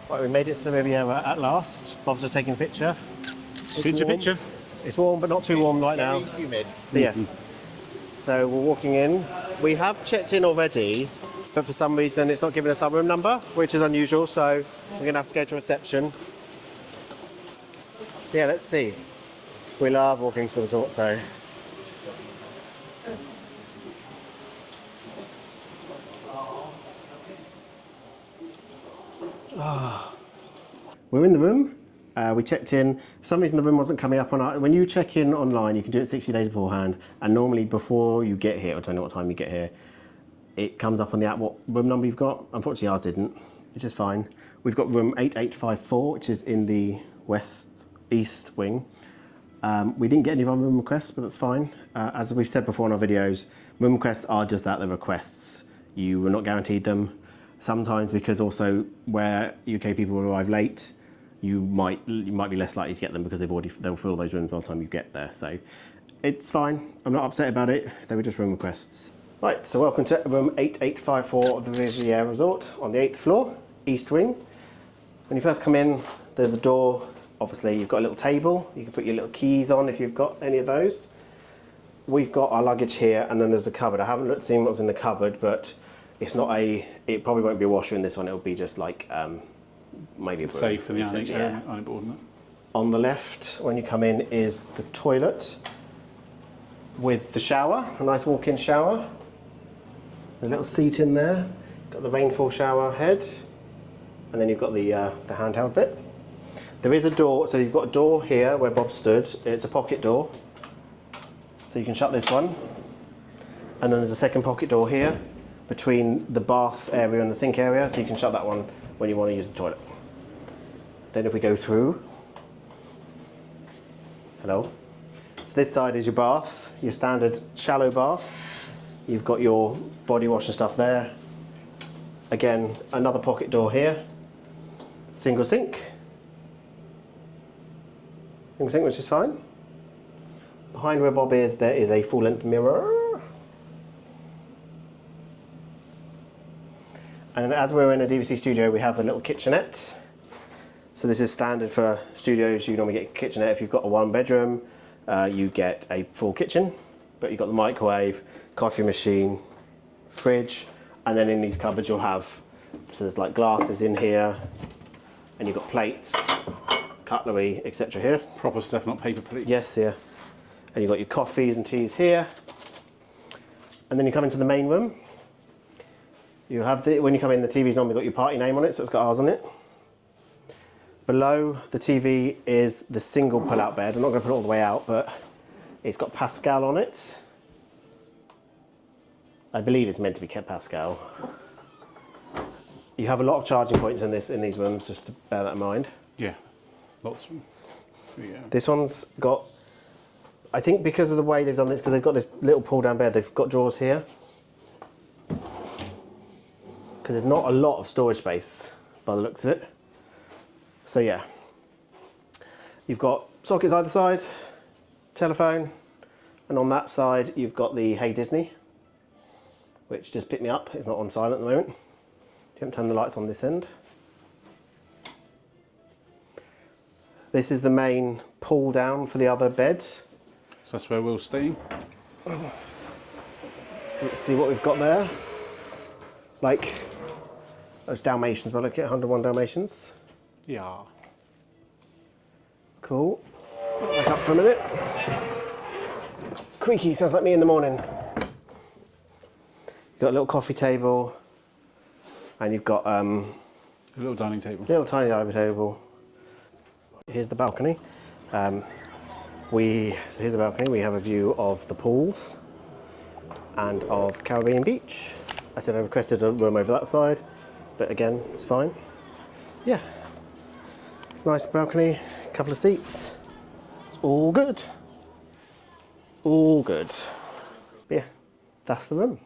Right, we made it to Riviera at last. Bob's just taking a picture. Picture. It's warm, but not too warm right now. Very humid. But yes. So we're walking in. We have checked in already, but for some reason it's not giving us our room number, which is unusual. So we're going to have to go to reception. Yeah, let's see. We love walking to the resort, though. We're in the room. We checked in. For some reason, the room wasn't coming up on our... When you check in online, you can do it 60 days beforehand. And normally before you get here, I don't know what time you get here, it comes up on the app what room number you've got. Unfortunately, ours didn't, which is fine. We've got room 8854, which is in the east wing. We didn't get any of our room requests, but that's fine. As we've said before in our videos, room requests are just that, they're requests. You were not guaranteed them. Sometimes because also where UK people will arrive late, you might be less likely to get them because they'll fill those rooms by the time you get there. So it's fine. I'm not upset about it. They were just room requests. Right, so welcome to room 8854 of the Riviera Resort on the 8th floor, east wing. When you first come in, there's a door. Obviously, you've got a little table. You can put your little keys on if you've got any of those. We've got our luggage here, and then there's a cupboard. I haven't seen what's in the cupboard, but it probably won't be a washer in this one. It'll be just like maybe a safe for the yeah. unimportant. On the left, when you come in, is the toilet with the shower, a nice walk-in shower. A little seat in there. Got the rainfall shower head, and then you've got the handheld bit. There is a door, so you've got a door here where Bob stood. It's a pocket door, so you can shut this one. And then there's a second pocket door here between the bath area and the sink area, so you can shut that one when you want to use the toilet. Then if we go through, hello. So this side is your bath, your standard shallow bath. You've got your body wash and stuff there. Again, another pocket door here. Single sink, which is fine. Behind where Bob is, there is a full-length mirror. And as we're in a DVC studio, we have a little kitchenette. So this is standard for studios. You normally get a kitchenette. If you've got a one-bedroom, you get a full kitchen, but you've got the microwave, coffee machine, fridge, and then in these cupboards you'll have, so there's like glasses in here, and you've got plates, cutlery, etc. here. Proper stuff, not paper plates. Yes, yeah. And you've got your coffees and teas here. And then you come into the main room. You have when you come in, the TV's normally got your party name on it, so it's got ours on it. Below the TV is the single pull-out bed. I'm not going to put it all the way out, but it's got Pascal on it. I believe it's meant to be kept Pascal. You have a lot of charging points in these rooms, just to bear that in mind. Yeah, lots of them. Yeah. This one's got, I think because of the way they've done this, because they've got this little pull-down bed, they've got drawers here. Because there's not a lot of storage space by the looks of it. So yeah, you've got sockets either side, telephone, and on that side you've got the Hey Disney, which just picked me up. It's not on silent at the moment. You haven't turned the lights on this end. This is the main pull down for the other bed. So that's where we'll stay. See what we've got there? Like those Dalmatians, but look at 101 Dalmatians. Yeah. Cool. Back up for a minute. Creaky, sounds like me in the morning. You've got a little coffee table, and you've got a little dining table. Little tiny dining table. Here's the balcony. So here's the balcony. We have a view of the pools and of Caribbean Beach. I said I requested a room over that side, but again, it's fine. Yeah. Nice balcony, a couple of seats. It's all good. All good. But yeah, that's the room.